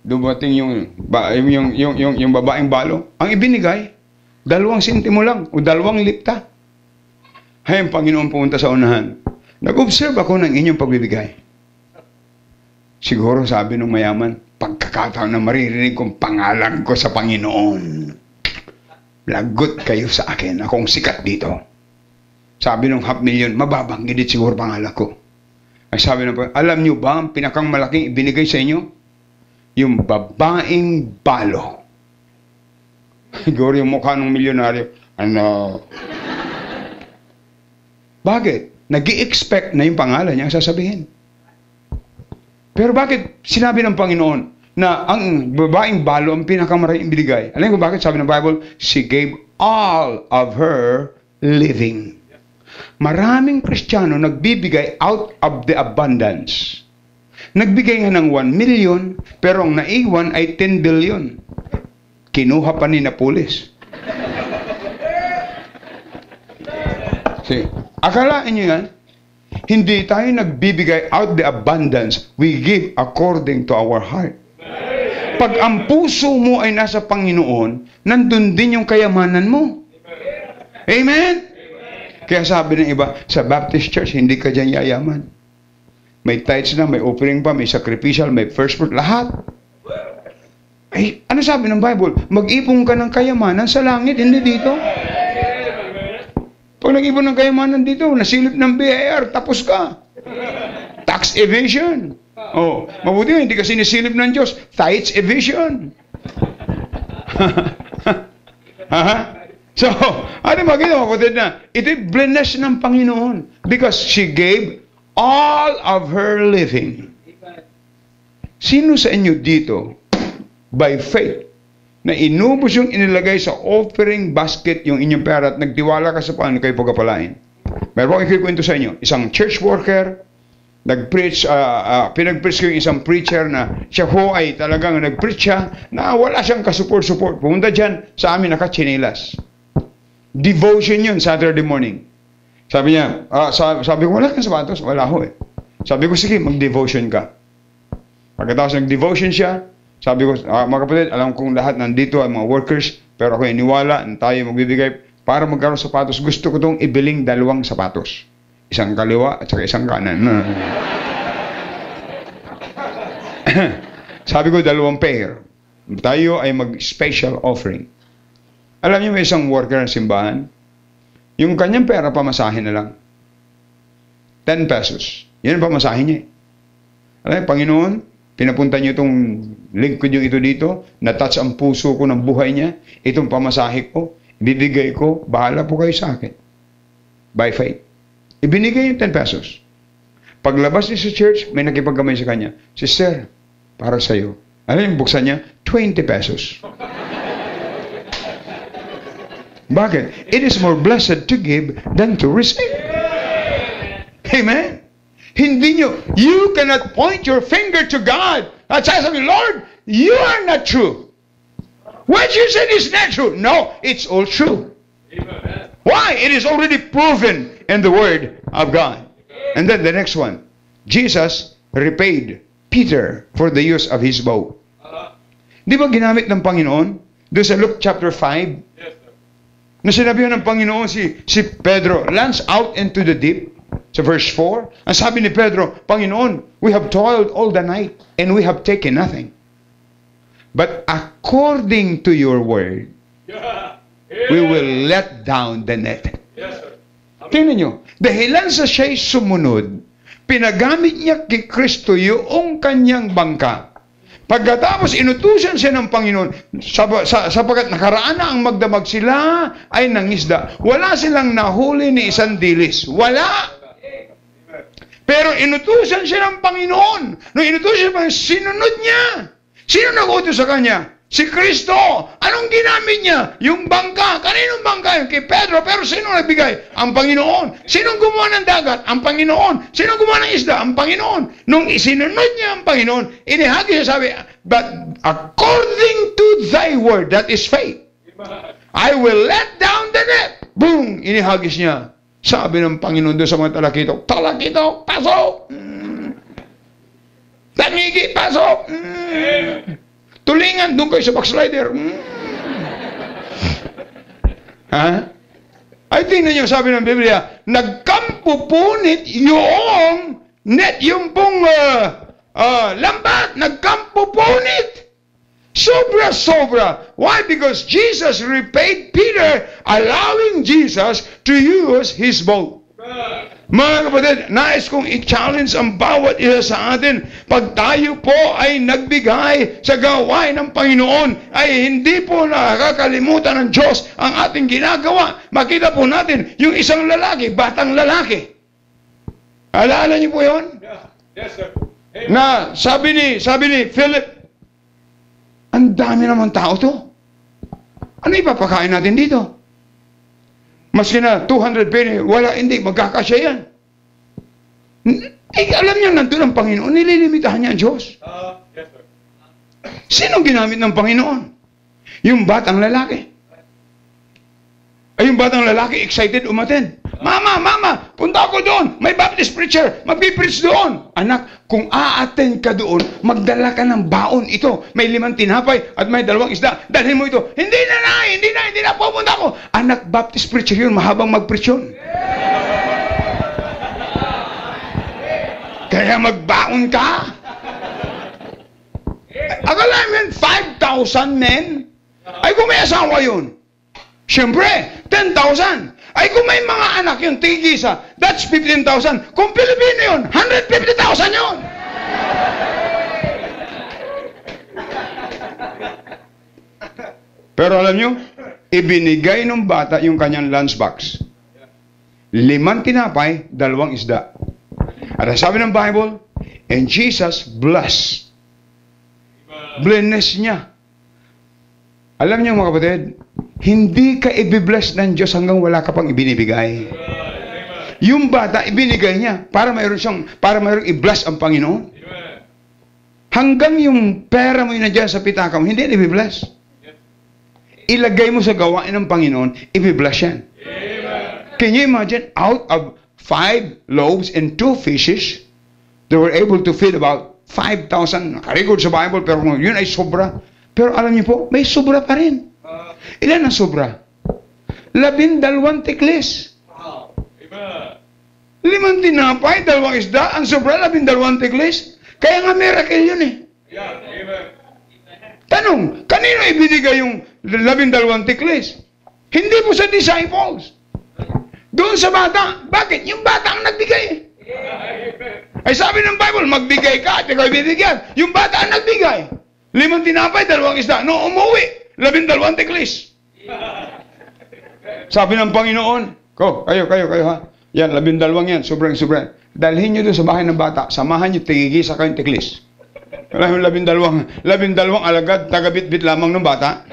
dumating yung babaeng balo. Ang ibinigay, 2 sentimo lang o 2 lipta. Ay, ang Panginoon pumunta sa unahan. Nag-observe ako ng inyong pagbibigay. Siguro sabi ng mayaman, pagkakataon na maririnig kong pangalan ko sa Panginoon. Lagot kayo sa akin. Akong sikat dito. Sabi ng 500,000, mababanggit siguro pangalan ko. Ay sabi ng alam niyo ba ang pinakang malaking ibinigay sa inyo? Yung babaeng balo. Siguro yung mukha ng milyonaryo. Ano? Bakit? Nag-i-expect na yung pangalan niya sasabihin. Pero bakit sinabi ng Panginoon na ang babaeng balo ang pinakamaraming binigay? Alam mo bakit sabi ng Bible? She gave all of her living. Maraming Kristiyano nagbibigay out of the abundance. Nagbigay nga ng 1 million, pero ang naiwan ay 10 billion. Kinuha pa ni Napoles. See, akalaan nyo yan? Hindi tayo nagbibigay out the abundance. We give according to our heart. Pag ang puso mo ay nasa Panginoon, nandun din yung kayamanan mo. Amen? Kaya sabi ng iba, sa Baptist Church, hindi ka dyan yayaman. May tithes na, may offering pa, may sacrificial, may first fruit, lahat. Ay, ano sabi ng Bible? Mag-ipon ka ng kayamanan sa langit, hindi dito. Pag nag-ipon ng kayamanan dito, nasilip ng BIR, tapos ka. Tax evasion. Oh, mabuti nga, hindi kasi nisilip ng Diyos. Tithes evasion. So, ano magiging kapatid na? Ito'y blessed ng Panginoon because she gave all of her living. Sino sa inyo dito, by faith, na inubos yung inilagay sa offering basket yung inyong pera at nagtiwala ka sa Panginoon kayo pagkapalain? Meron akong ikikwento sa inyo. Isang church worker, nag-preach, pinag-preach ko yung isang preacher na siya ho ay talagang nag-preach siya na wala siyang kasupport-support. Pumunta dyan, sa amin nakatsinilas. Devotion yun, Saturday morning. Sabi niya, sabi ko, wala kang sapatos? Wala ho eh. Sabi ko, sige, mag-devotion ka. Pagkatapos nag-devotion siya, sabi ko, mga kapatid, alam kong lahat nandito ay mga workers, pero ako iniwala na tayo magbibigay para magkaroon sapatos. Gusto ko itong ibiling 2 sapatos. Isang kaliwa at saka isang kanan. Sabi ko, 2 pair. Tayo ay mag-special offering. Alam niyo, may isang worker ng simbahan, yung kanyang pera, pamasahin na lang. 10 pesos. Yan ang pamasahin niya. Alam niyo, Panginoon, pinapunta niyo itong lingkod yung ito dito, na-touch ang puso ko ng buhay niya, itong pamasahe ko, bibigay ko, bahala po kayo sa akin. By faith. Ibinigay yung 10 pesos. Paglabas niya sa church, may nakipagkamay sa kanya, Sister, para sa'yo. Alam yung buksan niya? 20 pesos. Bakit? It is more blessed to give than to receive. Amen? Hindi nyo, you cannot point your finger to God at say something, Lord, you are not true. What you said is not true. No, it's all true. Amen. Why? It is already proven in the Word of God. And then the next one, Jesus repaid Peter for the use of his boat. Di ba ginamit ng Panginoon? Doon sa Luke chapter 5, na sinabihan ng Panginoon si Pedro, launch out into the deep. Sa verse 4, ang sabi ni Pedro, Panginoon, we have toiled all the night and we have taken nothing. But according to your word, we will let down the net. Tingnan nyo, dahilan sa siya'y sumunod, pinagamit niya kay Kristo yung kanyang bangka. Pagkatapos inutusan siya ng Panginoon, sapagat nakaraan na ang magdamag, sila ay nangisda. Wala silang nahuli ni isang dilis. Wala! Pero inutusan siya ng Panginoon. Nung inutusan siya, sinunod niya. Sino nag-utos sa kanya? Si Kristo. Anong ginamit niya? Yung bangka. Kaninong bangka? Yung kay Pedro. Pero sino nagbigay? Ang Panginoon. Sinong gumawa ng dagat? Ang Panginoon. Sinong gumawa ng isda? Ang Panginoon. Nung isinunod niya ang Panginoon, inihagi siya, sabi, but according to thy word, that is faith, I will let down the net. Boom! Inihagis niya. Sabi ng Panginoon doon sa mga talakitok, talakitok, pasok! Tangigi, pasok! Tulingan, doon kayo sa backslider. Ha? Ay, tingnan niyo, sabi ng Biblia, nagkampo punit yung net, yung pong lambat, nagkampo punit. Sobra-sobra. Why? Because Jesus repaid Peter, allowing Jesus to use his boat. Mga kapatid, nais kong i-challenge ang bawat isa sa atin. Pag tayo po ay nagbigay sa gawain ng Panginoon, ay hindi po nakakalimutan ng Diyos ang ating ginagawa. Makita po natin yung isang lalaki, batang lalaki. Alaala niyo po yun? Yes, sir. Na sabi ni Philip, ang dami naman tao to. Ano ipapakain natin dito? Maski na 200 penny, hindi, magkakasya yan. Alam niyo, nandun ang Panginoon, nililimitahan niya ang Diyos. Yes, sir. Sino ginamit ng Panginoon? Yung batang lalaki. Ay, yung batang lalaki, excited umaten. Mama, punta ako doon. May Baptist preacher, magpipreach doon. Anak, kung aaten ka doon, magdala ka ng baon ito. May 5 tinapay at may 2 isda. Dalhin mo ito. Hindi na, pupunta ako. Anak, Baptist preacher yun, mahabang mag-preach yun. Kaya magbaon ka. Akala mo 5,000 men? Ay, kung may asawa yun. Siyempre, 10,000. Ay, kung may mga anak yun, tigisa, that's 15,000. Kung Pilipino yun, 150,000 yun. Pero alam nyo, ibinigay ng bata yung kanyang lunchbox. 5 tinapay, 2 isda. At sabi ng Bible, and Jesus blessed. Bless niya. Alam niyo mga kapatid, hindi ka ibibless ng Diyos hanggang wala ka pang ibinibigay. Yung bata, ibinigay niya para mayroong i-bless ang Panginoon. Hanggang yung pera mo yun na dyan sa pitaka mo, hindi i-bless. Ilagay mo sa gawain ng Panginoon, i-bless yan. Can you imagine, out of 5 loaves and 2 fishes, they were able to feed about 5,000. Nakarecord sa Bible, pero yun ay sobra. Pero alam niyo po, may sobra pa rin. Ilan ang sobra? 12 tiklis. 5 tinapay, 2 isda, ang sobra 12 tiklis. Kaya nga miracle yun eh. Tanong, kanino ibinigay yung 12 tiklis? Hindi po sa disciples. Doon sa bata. Bakit? Yung bata ang nagbigay eh. Ay sabi ng Bible, magbigay ka at ikaw ibibigyan. Yung bata ang nagbigay. 5 tinapay, 2 isda. No, umuwi. 12 tiklis. Sabi ng Panginoon, kayo ha. Yan, 12 yan. Sobrang. Dalhin nyo doon sa bahay ng bata. Samahan nyo, tigigisa kayong tiklis. Alam mo, 12 alagad, tagabit-bit lamang ng bata.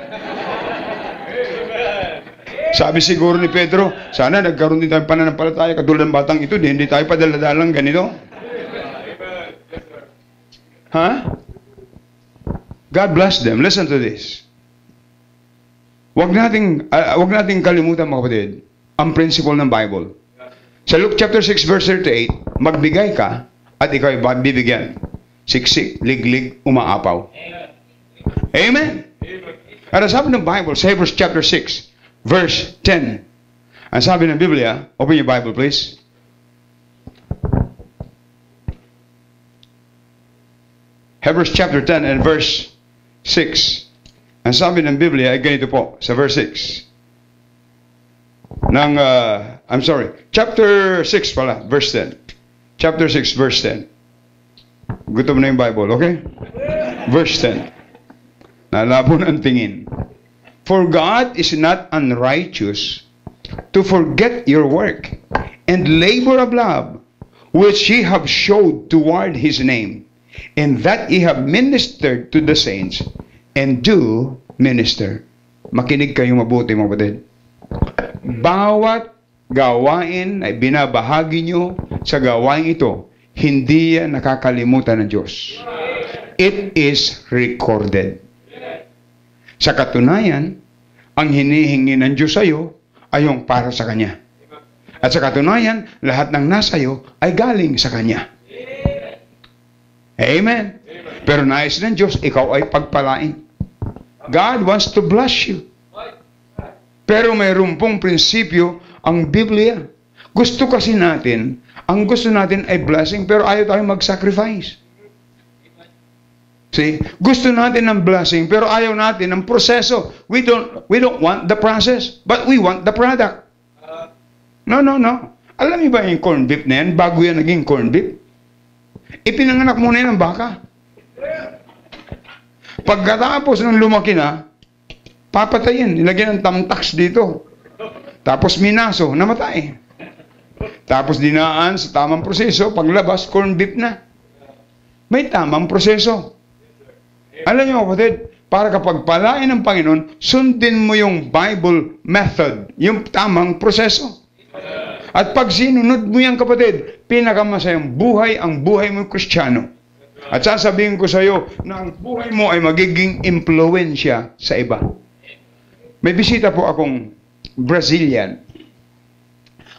Sabi siguro ni Pedro, sana nagkaroon din tayong pananampalataya katulad ng batang ito, hindi tayo padaladalang ganito. Ha? God bless them. Listen to this. Wag nating kalimutan mga kapatid, ang principle ng Bible. Sa Luke chapter 6 verse 38, magbigay ka at ikaw ay bibigyan. Siksik, liglig, umaapaw. Amen. At sabi ng Bible sa Hebrews chapter 6 verse 10. Ang sabi ng Biblia, open your Bible please. Hebrews chapter 10 and verse 6. Ang sabi ng Biblia ay ganito po, sa verse 6. Chapter 6 pala, verse 10. Chapter 6, verse 10. Gutom na yung Bible, okay? Verse 10. Nalabo ng tingin. For God is not unrighteous to forget your work and labor of love, which ye have showed toward His name, and that ye have ministered to the saints, and do minister. Makinig kayo mabuti mga kapatid. Bawat gawain ay binabahagi nyo sa gawain ito, hindi yan nakakalimutan ng Diyos. It is recorded. Sa katunayan, ang hinihingi ng Diyos sa iyo ay yung para sa Kanya. At sa katunayan, lahat ng nasa iyo ay galing sa Kanya. Amen. Pero nais ng Diyos, ikaw ay pagpalain. God wants to bless you. Pero mayroon pong prinsipyo ang Biblia. Gusto kasi natin, ang gusto natin ay blessing, pero ayaw tayo mag-sacrifice. See? Gusto natin ng blessing, pero ayaw natin ng proseso. We don't want the process, but we want the product. No. Alam niyo ba yung corn beef na yan, bago yan naging corn beef? Ipinanganak muna yan ng baka. Pagkatapos ng lumaki na, papatayin, nilagyan ng tamtax dito. Tapos minaso, namatay. Tapos dinaan sa tamang proseso, paglabas, corn beef na. May tamang proseso. Alam niyo kapatid, para kapag palain ng Panginoon, sundin mo yung Bible method, yung tamang proseso. At pag sinunod mo yan kapatid, pinakamasayang buhay ang buhay mo Kristiyano. At sasabihin ko sa iyo na ang buhay mo ay magiging impluwensya sa iba. May bisita po akong Brazilian.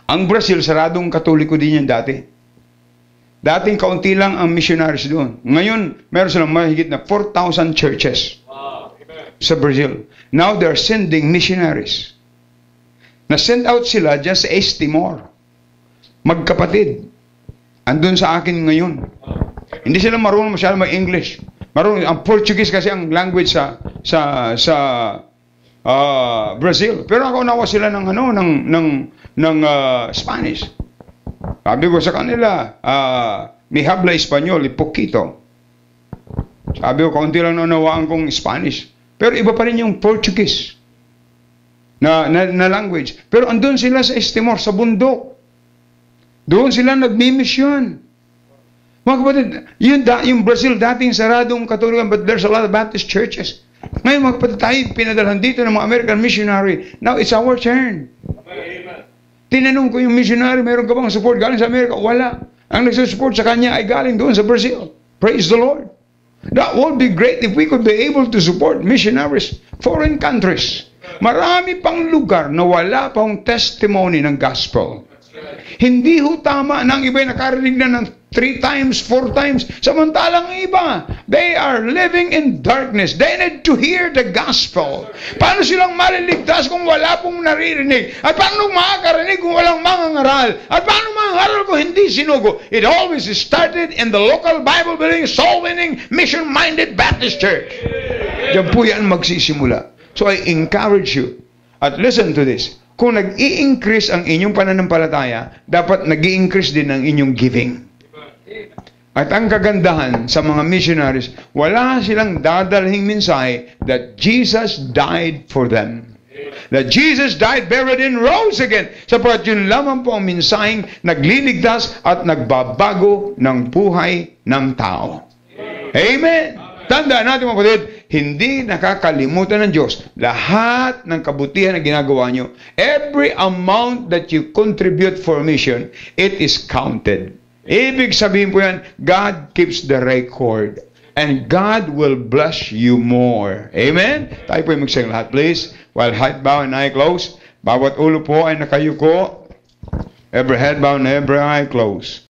Ang Brazil, saradong Katoliko din yan dati. Dating kaunti lang ang missionaries doon. Ngayon, meron silang mahigit na 4,000 churches sa Brazil. Now, they're sending missionaries. Na-send out sila dyan sa East Timor. Magkapatid. Andun sa akin ngayon. Hindi sila marunong masyado mag-English. Marunong, ang Portuguese kasi ang language sa Brazil. Pero ako nawa sila ng Spanish. Sabi ko sa kanila, mi habla Espanyol, poquito. Sabi ko, kaunti lang nanawaan kong Spanish. Pero iba pa rin yung Portuguese na language. Pero andun sila sa East Timor, sa bundok. Doon sila nagmi-mission. Mga kapatid, yung Brazil dating saradong Katolikan, but there's a lot of Baptist churches. Ngayon mga kapatid, tayo pinadalhan dito ng mga American missionary. Now it's our turn. Tinanong ko yung missionary, mayroon ka bang support galing sa Amerika? Wala. Ang nagsusupport sa kanya ay galing doon sa Brazil. Praise the Lord. That would be great if we could be able to support missionaries, foreign countries. Marami pang lugar na wala pang testimony ng gospel. Hindi ho tama na ang iba'y nakarinig na ng 3 times, 4 times. Samantalang iba, they are living in darkness. They need to hear the gospel. Paano silang maliligtas kung wala pong naririnig? At paano makakarinig kung walang mangangaral? At paano mangangaral kung hindi sinugo? It always started in the local Bible believing, soul-winning, mission-minded Baptist church. Diyan po yan magsisimula. So I encourage you. At listen to this. Kung nag-i-increase ang inyong pananampalataya, dapat nag-i-increase din ang inyong giving. At ang kagandahan sa mga missionaries, wala silang dadalhing mensahe that Jesus died for them. That Jesus died, buried, and rose again. Sapagat yun lamang po ang mensaheng nagliligtas at nagbabago ng buhay ng tao. Amen! Tandaan natin mga kapatid, hindi nakakalimutan ng Diyos lahat ng kabutihan na ginagawa nyo. Every amount that you contribute for mission, it is counted. Ibig sabihin po yan, God keeps the record. And God will bless you more. Amen? Tayo po yung magsayang lahat, please. While head bow and eye closed, bawat ulo po ay nakayuko. Every head bow and every eye closed.